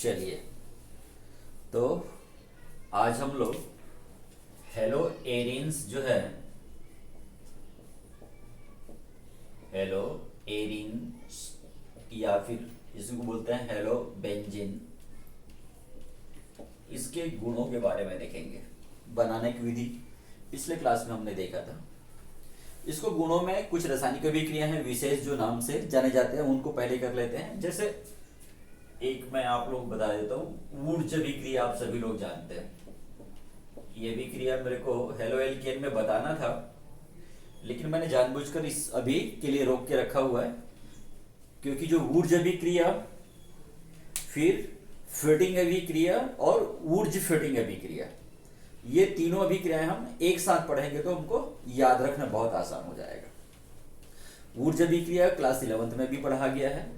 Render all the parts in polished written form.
चलिए, तो आज हम लोग हेलो एरिन्स जो है, हेलो एरिन्स या फिर इसको बोलते हैं हेलो बेंजीन, इसके गुणों के बारे में देखेंगे। बनाने की विधि पिछले क्लास में हमने देखा था। इसको गुणों में कुछ रासायनिक अभिक्रिया हैं विशेष जो नाम से जाने जाते हैं, उनको पहले कर लेते हैं। जैसे एक मैं आप लोग बता देता हूँ, ऊर्ज अभिक्रिया आप सभी लोग जानते हैं। ये अभिक्रिया मेरे को हेलो एल्केन में बताना था, लेकिन मैंने जानबूझकर इस अभी के लिए रोक के रखा हुआ है, क्योंकि जो ऊर्ज अभिक्रिया, फिर फिटिंग अभिक्रिया और ऊर्ज फिटिंग अभिक्रिया, ये तीनों अभिक्रियाएं हम एक साथ पढ़ेंगे तो हमको याद रखना बहुत आसान हो जाएगा। ऊर्ज अभिक्रिया क्लास 11th में भी पढ़ा गया है।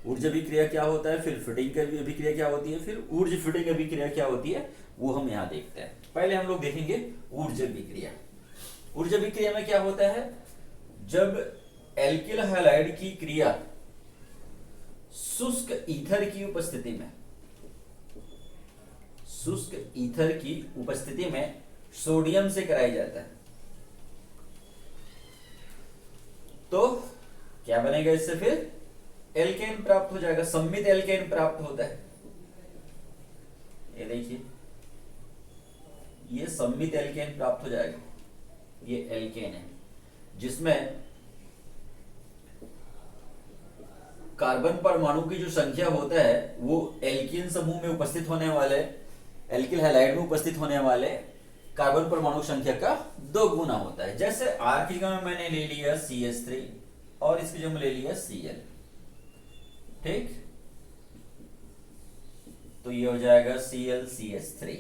ऊर्ज अभिक्रिया क्या होता है, फिर फिटिंग अभिक्रिया क्या होती है, फिर ऊर्ज फिटिंग अभिक्रिया क्या होती है, वो हम यहाँ देखते हैं। पहले हम लोग देखेंगे ऊर्ज अभिक्रिया। ऊर्ज अभिक्रिया में क्या होता है, जब एल्किल हैलाइड की क्रिया शुष्क ईथर की उपस्थिति में, शुष्क ईथर की उपस्थिति में सोडियम से कराई जाता है, तो क्या बनेगा, इससे फिर एल्केन प्राप्त हो जाएगा, सम्मित एल्केन प्राप्त होता है। ये देखिए, ये सम्मित एल्केन प्राप्त हो जाएगा। ये एल्केन है जिसमें कार्बन परमाणु की जो संख्या होता है वो एल्कीन समूह में उपस्थित होने वाले, एल्किल हैलाइड में उपस्थित होने वाले कार्बन परमाणु संख्या का 2 गुना होता है। जैसे R की जगह में मैंने ले लिया CH3 और इसकी जगह में ले लिया Cl, ठीक, तो ये हो जाएगा ClCH3।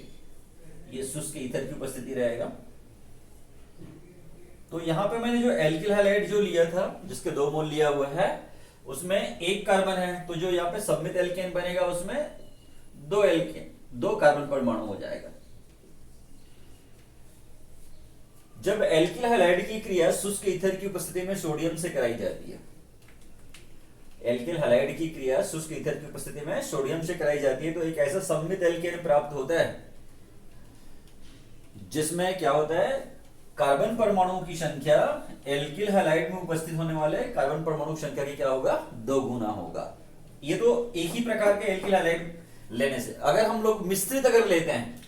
ये शुष्क ईथर की उपस्थिति रहेगा। तो यहां पे मैंने जो एल्किल हैलाइड जो लिया था, जिसके 2 मोल लिया हुआ है, उसमें एक कार्बन है, तो जो यहाँ पे सम्मित एल्केन बनेगा उसमें 2 एल्केन, 2 कार्बन परमाणु हो जाएगा। जब एल्किल हैलाइड की क्रिया शुष्क ईथर की उपस्थिति में सोडियम से कराई जाती है, एल्किल हैलाइड की क्रिया शुष्क ईथर की उपस्थिति में सोडियम से कराई जाती है, तो एक ऐसा सम्मित एल्केन प्राप्त होता है जिसमें क्या होता है, कार्बन परमाणुओं की संख्या एल्किल हैलाइड में उपस्थित होने वाले कार्बन परमाणु की संख्या की क्या होगा, 2 गुना होगा। ये तो एक ही प्रकार के एल्किल हैलाइड लेने से, अगर हम लोग मिश्रित अगर लेते हैं,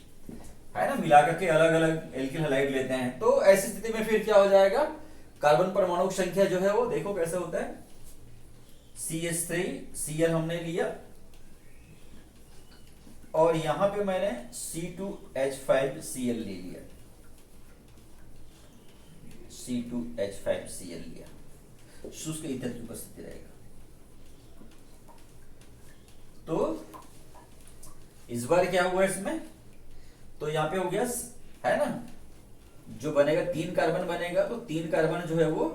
है ना, मिलाकर के अलग अलग एल्किल हैलाइड लेते हैं, तो ऐसी स्थिति में फिर क्या हो जाएगा, कार्बन परमाणु की संख्या जो है वो देखो कैसे होता है, CH3 Cl हमने लिया और यहां पे मैंने C2H5Cl ले लिया, C2H5Cl लिया, शुष्क ईथर की उपस्थिति रहेगा। तो इस बार क्या हुआ इसमें, तो यहां पे हो गया, है ना, जो बनेगा 3 कार्बन बनेगा, तो 3 कार्बन जो है वो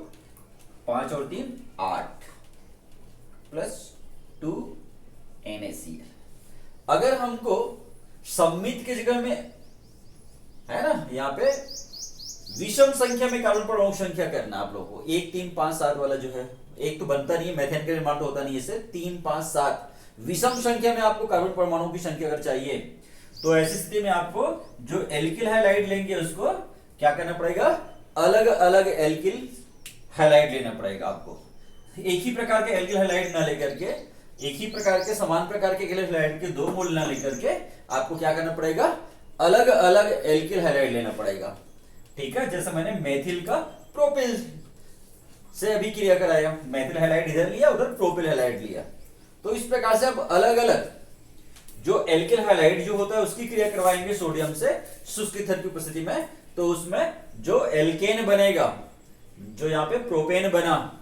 5 और 3 8 प्लस 2 NaCl। अगर हमको सम्मित की जगह में, है ना, यहाँ पे विषम संख्या में कार्बन परमाणु संख्या करना आप लोगों को, 1 3 5 7 वाला जो है, एक तो बनता नहीं है, मेथेन का निर्माण तो होता नहीं है इससे, 3 5 7 विषम संख्या में आपको कार्बन परमाणु की संख्या अगर चाहिए, तो ऐसी स्थिति में आपको जो एल्किल हैलाइड लेंगे उसको क्या करना पड़ेगा, अलग अलग एल्किल हैलाइड लेना पड़ेगा आपको। एक ही प्रकार के एल्किल हैलाइड ना लेकर के, एक ही प्रकार के समान प्रकार के एल्किल हैलाइड के 2 मोल ना लेकर के आपको क्या करना पड़ेगा, अलग अलग एल्किल हैलाइड लेना पड़ेगा। ठीक है, जैसे मैंने मेथिल का प्रोपिल से अभिक्रिया कराया, मेथिल हैलाइड इधर लिया, उधर प्रोपिल हैलाइड लिया, तो इस प्रकार से अब अलग अलग जो एल्किल हैलाइड जो होता है उसकी क्रिया करवाएंगे सोडियम से शुष्क ईथर की उपस्थिति में, तो उसमें जो एल्केन बनेगा, जो यहाँ पे प्रोपेन बना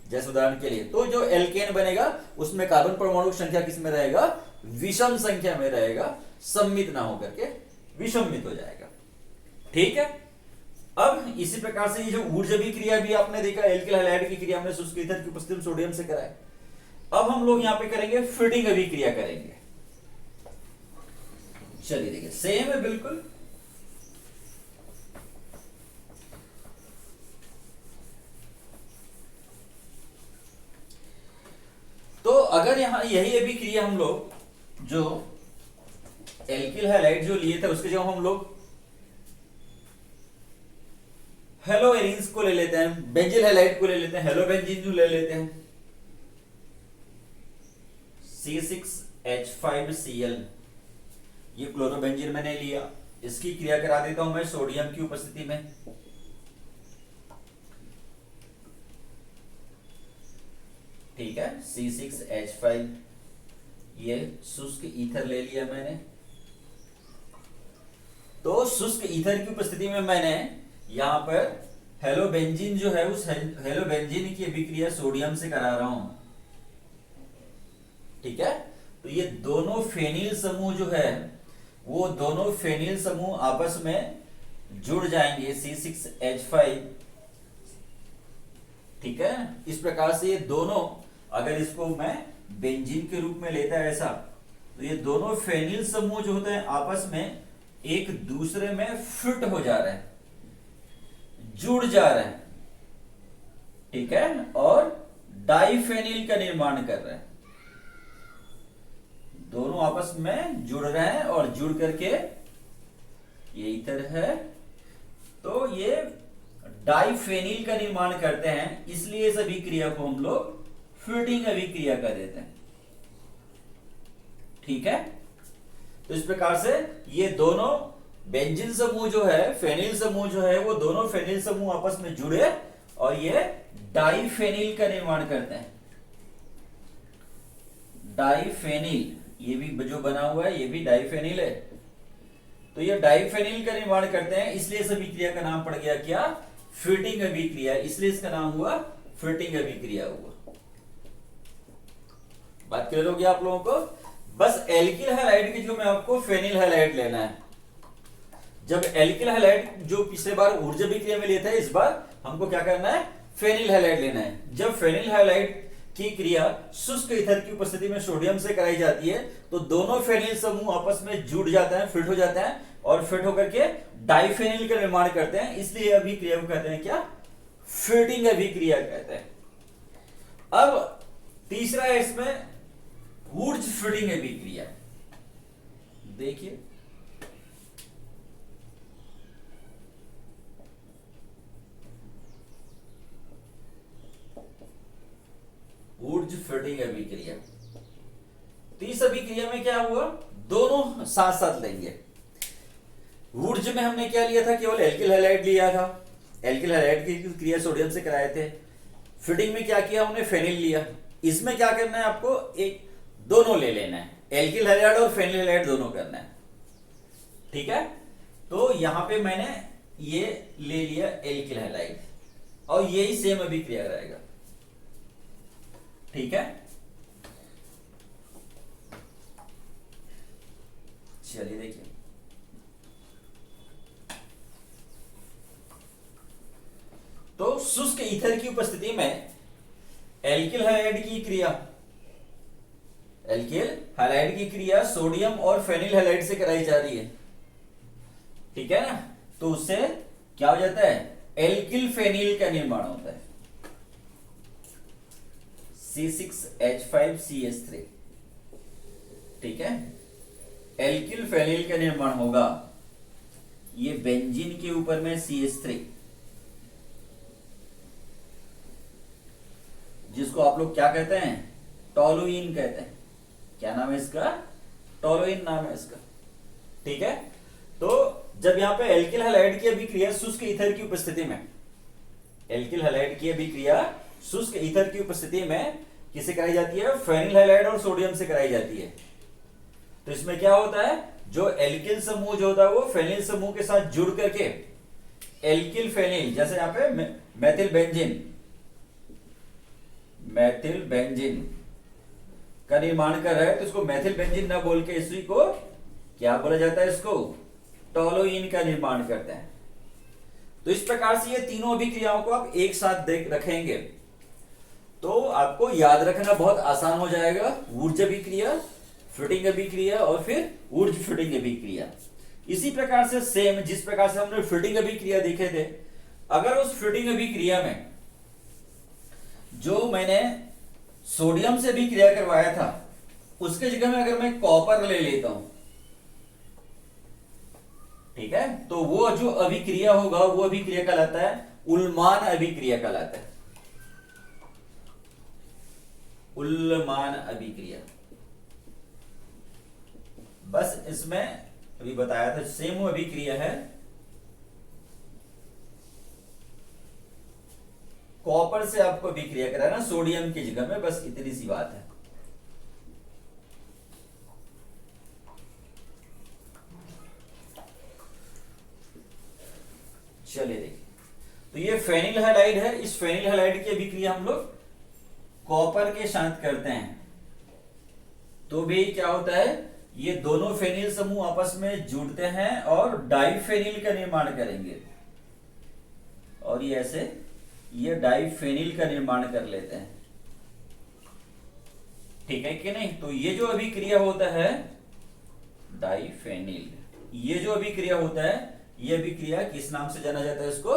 जैसे उदाहरण के लिए, तो जो एल्केन बनेगा उसमें कार्बन परमाणु की संख्या किस में रहेगा, विषम संख्या में रहेगा, सम्मित ना होकर के विषमित हो जाएगा। ठीक है, अब इसी प्रकार से ये जो ऊर्ज अभिक्रिया भी आपने देखा, एल्किल हैलाइड की क्रिया हमने शुष्क ईथर की उपस्थिति में सोडियम से कराए। अब हम लोग यहां पे करेंगे फिटिंग अभिक्रिया करेंगे। चलिए देखिए, सेम है बिल्कुल, तो अगर यहां यही अभिक्रिया हम लोग जो एल्किल हैलाइड जो लिए थे उसके जगह हम लोग हेलो एरिन्स को ले लेते हैं, बेंजिल हैलाइड को ले लेते हैं, हेलो बेंजीन ले लेते हैं, C6H5Cl, ये क्लोरोबेंजीन मैंने लिया। इसकी क्रिया करा देता हूं मैं सोडियम की उपस्थिति में। ठीक है, C6H5, ये शुष्क ईथर ले लिया मैंने। तो शुष्क ईथर की उपस्थिति में मैंने यहां पर हेलोबेंजीन जो है उस हेलोबेंजीन की अभिक्रिया सोडियम से करा रहा हूं। ठीक है, तो ये दोनों फेनिल समूह जो है वो दोनों फेनिल समूह आपस में जुड़ जाएंगे C6H5। ठीक है, इस प्रकार से ये दोनों, अगर इसको मैं बेंजीन के रूप में लेता है ऐसा, तो ये दोनों फेनिल समूह जो होते हैं आपस में एक दूसरे में फिट हो जा रहे हैं, जुड़ जा रहे हैं। ठीक है, और डाइफेनिल का निर्माण कर रहे हैं। दोनों आपस में जुड़ रहे हैं और जुड़ करके ये ईथर है, तो ये डाइफेनिल का निर्माण करते हैं। इसलिए इस अभिक्रिया को हम लोग फिटिंग अभिक्रिया कर देते हैं। ठीक है, तो इस प्रकार से ये दोनों बेंजीन समूह जो है, फेनिल समूह जो है, वो दोनों फेनिल समूह आपस में जुड़े और ये डाइफेनिल का निर्माण करते हैं। डाइफेनिल, ये भी जो बना हुआ है ये भी डाइफेनिल है। तो ये डाइफेनिल का निर्माण करते हैं, इसलिए इस अभिक्रिया का नाम पड़ गया क्या? फिटिंग अभिक्रिया। इसलिए इसका नाम हुआ फिटिंग अभिक्रिया हुआ। बात क्लियर हो गया आप लोगों को? बस एल्किल हैलाइड की जो मैं आपको फेनिल हैलाइड लेना है। जब एल्किल हैलाइड जो पिछले बार ऊर्जा अभिक्रिया में लिए थे, इस बार हमको क्या करना है? फेनिल हैलाइड लेना है। जब फेनिल हैलाइड की क्रिया शुष्क ईथर की उपस्थिति में सोडियम से कराई जाती है तो दोनों फेनिल समूह आपस में जुड़ जाते हैं, फिट हो जाते हैं और फिट होकर के डाइफेनिल का निर्माण करते हैं। इसलिए अभिक्रिया को कहते हैं क्या? फिटिंग अभिक्रिया कहते हैं। अब तीसरा है इसमें वुर्ज फिटिंग अभिक्रिया। देखिए, वुर्ज फिटिंग अभिक्रिया। तो इस अभिक्रिया में क्या हुआ? दोनों साथ साथ लेंगे। वुर्ज में हमने क्या लिया था? केवल एल्किल हैलाइड लिया था। एल्किल हैलाइड की क्रिया सोडियम से कराए थे। फिटिंग में क्या किया हमने? फेनिल लिया। इसमें क्या करना है आपको? एक दोनों ले लेना है, एल्किल हैलाइड और फेनिल हैलाइड दोनों करना है। ठीक है, तो यहां पे मैंने ये ले लिया एल्किल हैलाइड और यही सेम अभिक्रिया रहेगा। ठीक है, चलिए देखिए, तो शुष्क ईथर की उपस्थिति में एल्किल हैलाइड की क्रिया, एल्किल हैलाइड की क्रिया सोडियम और फेनिल हैलाइड से कराई जा रही है। ठीक है ना, तो उससे क्या हो जाता है? एल्किल फेनिल का निर्माण होता है, C6H5CH3। ठीक है, एल्किल फेनिल का निर्माण होगा। ये बेंजीन के ऊपर में CH3, जिसको आप लोग क्या कहते हैं? टोलुइन कहते हैं। क्या नाम है इसका? टोलुइन नाम है इसका। ठीक है, तो जब यहां पे एल्किल हैलाइड की अभिक्रिया शुष्क ईथर की उपस्थिति में, एल्किल हैलाइड की अभिक्रिया शुष्क ईथर की उपस्थिति में किसे कराई जाती है? फेनिल हैलाइड और सोडियम से कराई जाती है। तो इसमें क्या होता है? जो एल्किल समूह जो होता है वो फेनिल समूह के साथ जुड़ करके एल्किल फेनिल, जैसे यहां पे मेथिल बेंजीन का निर्माण कर रहा है, तो इसको मेथिल बेंजीन ना बोल के इसी को क्या बोला जाता है? इसको टोलुइन का निर्माण करते हैं। तो इस प्रकार से ये तीनों अभिक्रियाओं को आप एक साथ देख रखेंगे तो आपको याद रखना बहुत आसान हो जाएगा। वुर्ज अभिक्रिया, फिटिंग अभिक्रिया और फिर वुर्ज फिटिंग अभिक्रिया। इसी प्रकार से सेम जिस प्रकार से हमने फिटिंग अभिक्रिया देखे थे, अगर उस फिटिंग अभिक्रिया में जो मैंने सोडियम से अभिक्रिया करवाया था उसके जगह में अगर मैं कॉपर ले लेता हूं, ठीक है, तो वो जो अभिक्रिया होगा वो अभिक्रिया कहलाता है उल्मान अभिक्रिया कहलाता है, उल्मान अभिक्रिया। बस इसमें अभी बताया था सेम अभिक्रिया है, कॉपर से आपको अभिक्रिया कराना सोडियम की जगह में, बस इतनी सी बात है। चलिए देखिए, तो ये फेनिल हैलाइड है, इस फेनिल हैलाइड की अभिक्रिया हम लोग कॉपर के साथ करते हैं, तो भी क्या होता है, ये दोनों फेनिल समूह आपस में जुड़ते हैं और डाइफेनिल का निर्माण करेंगे, और ये ऐसे ये डाइफेनिल का निर्माण कर लेते हैं, ठीक है कि नहीं। तो ये जो अभिक्रिया होता है डाइफेनिल, ये जो अभिक्रिया होता है, ये अभिक्रिया किस नाम से जाना जाता है, इसको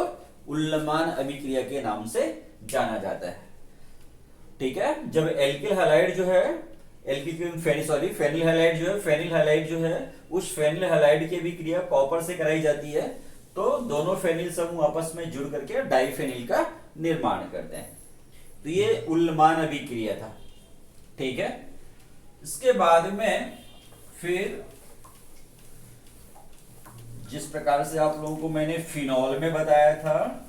उल्लमान अभिक्रिया के नाम से जाना जाता है, ठीक है। जब एल्किल हैलाइड जो है, फेनिल हैलाइड जो है, उस फेनिल हैलाइड की अभिक्रिया कॉपर से कराई जाती है, तो दोनों फेनिल समूह आपस में जुड़ करके डाइफेनिल का निर्माण करते हैं, तो ये उल्लमान अभिक्रिया था, ठीक है। इसके बाद में फिर जिस प्रकार से आप लोगों को मैंने फिनॉल में बताया था,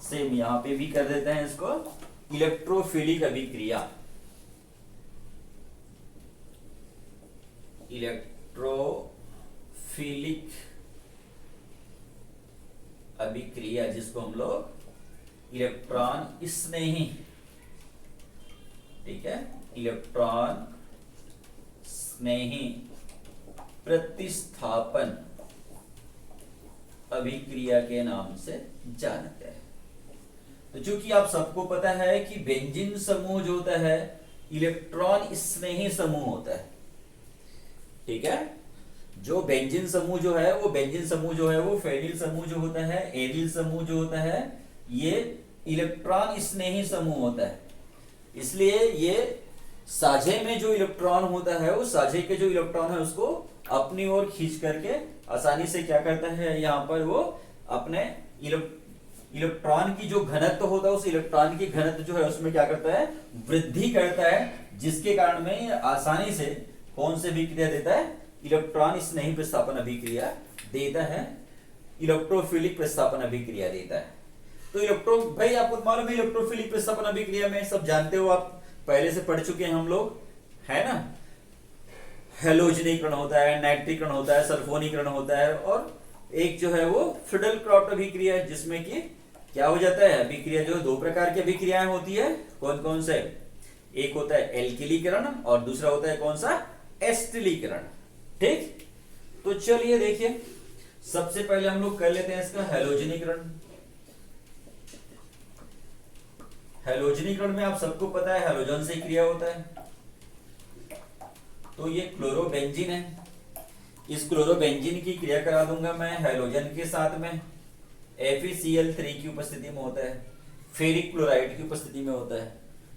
सेम यहां पे भी कर देते हैं इसको, इलेक्ट्रोफिलिक अभिक्रिया, इलेक्ट्रोफिलिक अभिक्रिया, जिसको हम लोग इलेक्ट्रॉन स्नेही, ठीक है, इलेक्ट्रॉन स्नेही प्रतिस्थापन अभिक्रिया के नाम से जानते हैं। तो चूंकि आप सबको पता है कि बेंजीन समूह जो होता है इलेक्ट्रॉन स्नेही समूह होता है, ठीक है। जो बेंजीन समूह जो है वो फेनिल समूह जो होता है, एरिल समूह जो होता है, ये इलेक्ट्रॉन स्नेही समूह होता है, इसलिए ये साझे में जो इलेक्ट्रॉन होता है, वो साझे के जो इलेक्ट्रॉन है उसको अपनी ओर खींच करके आसानी से क्या करता है, यहाँ पर वो अपने इलेक्ट्रॉन की जो घनत्व होता है, उस इलेक्ट्रॉन की घनत्व जो है उसमें क्या करता है, वृद्धि करता है, जिसके कारण में आसानी से कौन से अभिक्रिया देता है, इलेक्ट्रॉन स्नेही प्रतिस्थापन अभिक्रिया देता है, इलेक्ट्रोफिलिक प्रतिस्थापन अभिक्रिया देता है। तो भाई आपको मालूम है इलेक्ट्रोफिलिक प्रतिस्थापन अभिक्रिया में सब जानते हो, आप पहले से पढ़ चुके हैं हम लोग, है ना। हैलोजनीकरण होता है, नाइट्रीकरण होता है, सल्फोनीकरण होता है, और एक जो है वो फ्रीडल-क्राफ्ट अभिक्रिया है, जिसमें कि क्या हो जाता है, अभिक्रिया जो दो प्रकार की अभिक्रियाएं होती है, कौन कौन से, एक होता है एल्किलीकरण और दूसरा होता है कौन सा, एस्टिलीकरण, ठीक। तो चलिए देखिए, सबसे पहले हम लोग कर लेते हैं इसका हैलोजनीकरण। हैलोजनीकरण में आप सबको पता है हैलोजन से क्रिया होता है, तो ये क्लोरोबेंजीन है, इस क्लोरोबेंजीन की क्रिया करा दूंगा मैं हैलोजन के साथ में, FeCl3 की उपस्थिति में होता है, फेरिक क्लोराइड की उपस्थिति में होता है,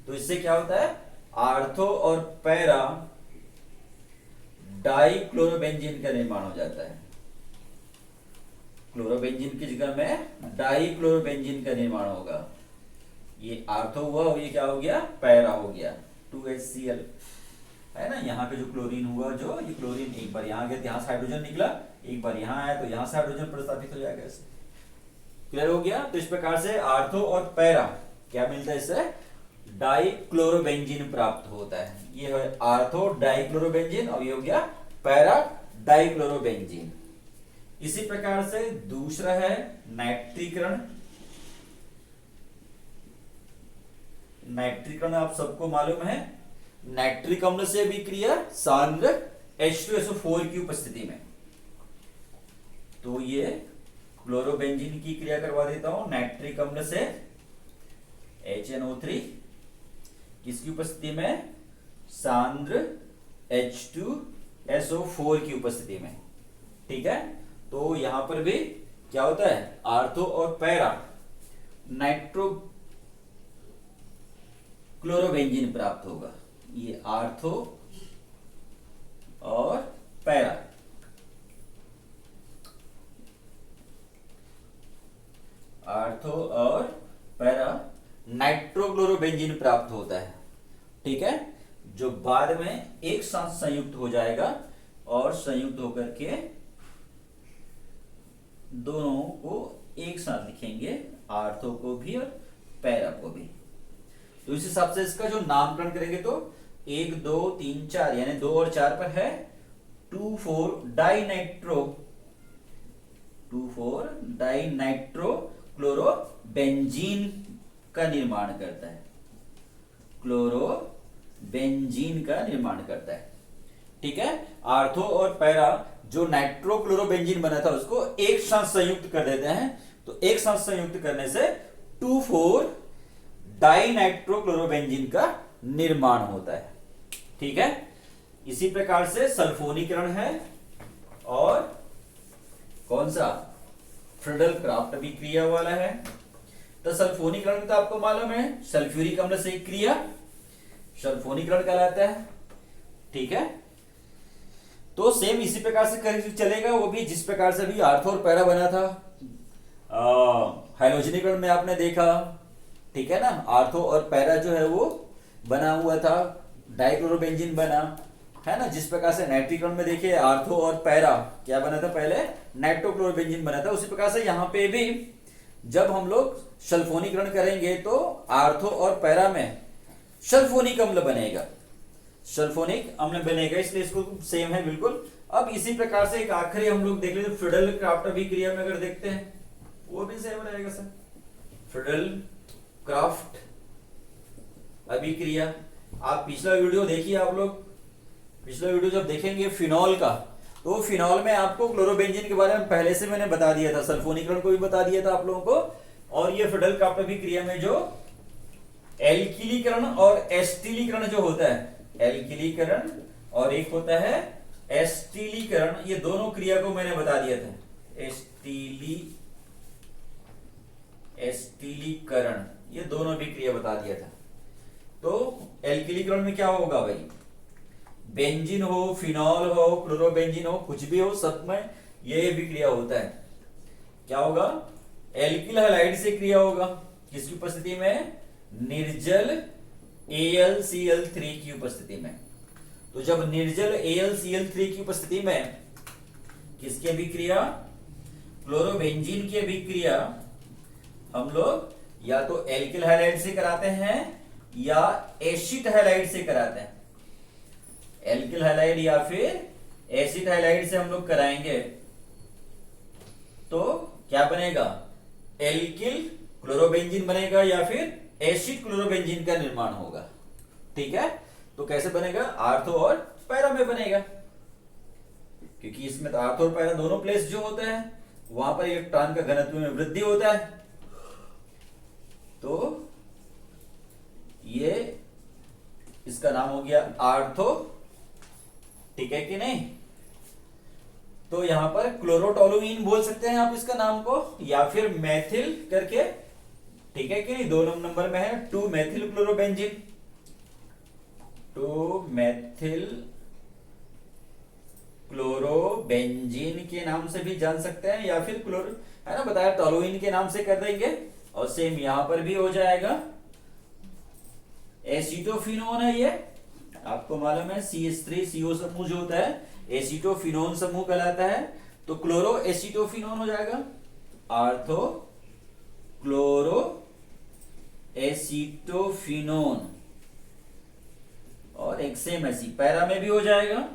तो इससे क्या होता है, आर्थो और पैरा डाइक्लोरोबेंजीन का निर्माण हो जाता है, क्लोरोबेंजीन की जगह में डाइक्लोरोबेंजीन का निर्माण होगा, ये आर्थो हुआ और ये क्या हो गया, पैरा हो गया, 2HCl, है ना। यहाँ पे जो क्लोरीन हुआ, जो ये क्लोरीन एक बार यहाँ गया, यहाँ से हाइड्रोजन निकला, एक बार यहाँ आया तो यहाँ से हाइड्रोजन प्रतिस्थापित हो जाएगा, इससे क्लियर हो गया। तो इस प्रकार से आर्थो और पैरा क्या मिलता है, इससे डाइक्लोरोबेंजीन प्राप्त होता है, ये है आर्थो डाइक्लोरोबेंजीन और ये हो गया पैरा डाइक्लोरोबेंजीन। इसी प्रकार से दूसरा है नाइट्रीकरण। नाइट्रीकरण आप सबको मालूम है, नाइट्रिक अम्ल से अभिक्रिया सांद्र H2SO4 की उपस्थिति में, तो ये क्लोरोबेंजीन की क्रिया करवा देता हूं नाइट्रिक अम्ल से HNO3 किसकी उपस्थिति में, सांद्र H2SO4 की उपस्थिति में, ठीक है। तो यहां पर भी क्या होता है, आर्थो और पैरा नाइट्रो क्लोरोबेंजीन प्राप्त होगा, ये आर्थो और पैरा नाइट्रोक्लोरोबेंजीन प्राप्त होता है। ठीक है, जो बाद में एक साथ संयुक्त हो जाएगा और संयुक्त होकर के दोनों को एक साथ लिखेंगे, आर्थो को भी और पैरा को भी। तो इस हिसाब से इसका जो नामकरण करेंगे तो 1 2 3 4 यानी 2 और 4 पर है 2,4 डाइनाइट्रोक्लोरोबेंजीन का निर्माण करता है, क्लोरोबेंजीन का निर्माण करता है। ठीक है, आर्थो और पैरा जो नाइट्रोक्लोरोबेंजीन बना था उसको एक साथ संयुक्त कर देते हैं, तो एक साथ संयुक्त करने से 2,4 डाइनाइट्रोक्लोरोबेंजीन का निर्माण होता है। ठीक है, इसी प्रकार से सल्फोनीकरण है और कौन सा फ्रीडल क्राफ्ट भी क्रिया वाला है। तो सल्फोनीकरण तो आपको मालूम है, सल्फ्यूरिक अम्ल से एक क्रिया सल्फोनीकरण कहलाता है। ठीक है, तो सेम इसी प्रकार से चलेगा वो भी, जिस प्रकार से भी आर्थो और पैरा बना था हाइड्रोजनीकरण में आपने देखा। ठीक है ना, आर्थो और पैरा जो है वो बना हुआ था, डाइक्लोरोबेंजीन बना है ना। जिस प्रकार से नाइट्रीकरण में देखिए आर्थो और पैरा क्या बना था, पहले नाइट्रोक्लोरोबेंजीन बना था, उसी प्रकार से यहाँ पे भी जब हम लोग सल्फोनीकरण करेंगे तो आर्थो और पैरा में सल्फोनिक अम्ल बनेगा, सल्फोनिक अम्ल बनेगा, इसलिए इसको सेम है बिल्कुल। अब इसी प्रकार से एक आखिरी हम लोग देख लेते फ्रीडल क्राफ्ट अभिक्रिया में अगर देखते हैं वो भी सेम रहेगा सर। फ्रीडल क्राफ्ट अभिक्रिया, आप पिछला वीडियो देखिए, आप लोग पिछला वीडियो जब देखेंगे फिनॉल का, तो फिनॉल में आपको क्लोरोबेंजीन के बारे में पहले से मैंने बता दिया था, सल्फोनीकरण को भी बता दिया था आप लोगों को। और ये फ्रीडल क्राफ्ट अभिक्रिया में जो एल्किलीकरण और एस्टिलीकरण जो होता है, एल्किलीकरण और एक होता है एस्टिलीकरण, ये दोनों क्रिया को मैंने बता दिया था। एस्टिलीकरण ये दोनों भी क्रिया बता दिया था। तो एल्किलीकरण में क्या होगा भाई, बेंजीन हो, फिनॉल हो, क्लोरोबेंजीन हो, कुछ भी हो, सब में ये भी क्रिया होता है। क्या होगा, एल्किल हैलाइड से क्रिया होगा, किसकी उपस्थिति में, निर्जल AlCl3 की उपस्थिति में। तो जब निर्जल AlCl3 की उपस्थिति में किसकी अभिक्रिया, क्लोरोबेंजीन की अभिक्रिया हम लोग या तो एल्किल हैलाइड से कराते हैं या एसिड हैलाइड से कराते हैं। एल्किल हैलाइड या फिर एसिड हैलाइड से हम लोग कराएंगे तो क्या बनेगा, एल्किल क्लोरोबेंजीन बनेगा या फिर एसिड क्लोरोबेंजीन का निर्माण होगा। ठीक है, तो कैसे बनेगा, आर्थो और पैरा में बनेगा, क्योंकि इसमें तो आर्थो और पैरा दोनों प्लेस जो होते हैं वहां पर इलेक्ट्रॉन का घनत्व में वृद्धि होता है। तो ये इसका नाम हो गया आर्थो। ठीक है कि नहीं, तो यहां पर क्लोरोटोलुइन बोल सकते हैं आप इसका नाम को, या फिर मैथिल करके। ठीक है कि नहीं, 2 नंबर में है 2 मैथिल क्लोरोबेंजीन, 2 मैथिल क्लोरोबेंजीन के नाम से भी जान सकते हैं, या फिर क्लोरो है ना बताया टोलुइन के नाम से कर देंगे। और सेम यहां पर भी हो जाएगा, एसीटोफिनोन है ये, आपको मालूम है CH3CO समूह जो होता है एसीटोफिनोन समूह कहलाता है। तो क्लोरो एसीटोफिनोन हो जाएगा, आर्थो क्लोरो एसीटोफिनोन। और एक सेम ऐसी पैरा में भी हो जाएगा,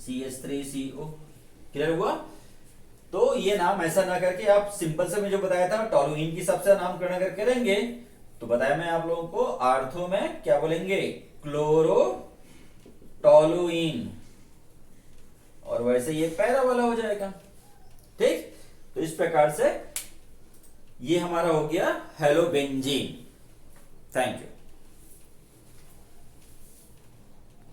CH3CO। क्लियर हुआ। तो ये नाम ऐसा ना करके आप सिंपल से मैं जो बताया था टोलुइन की सबसे नामकरण अगर करेंगे तो बताया मैं आप लोगों को, आर्थो में क्या बोलेंगे, क्लोरो टोलुइन, और वैसे ये पैरा वाला हो जाएगा। ठीक, तो इस प्रकार से ये हमारा हो गया हेलोबेंजीन। Thank you.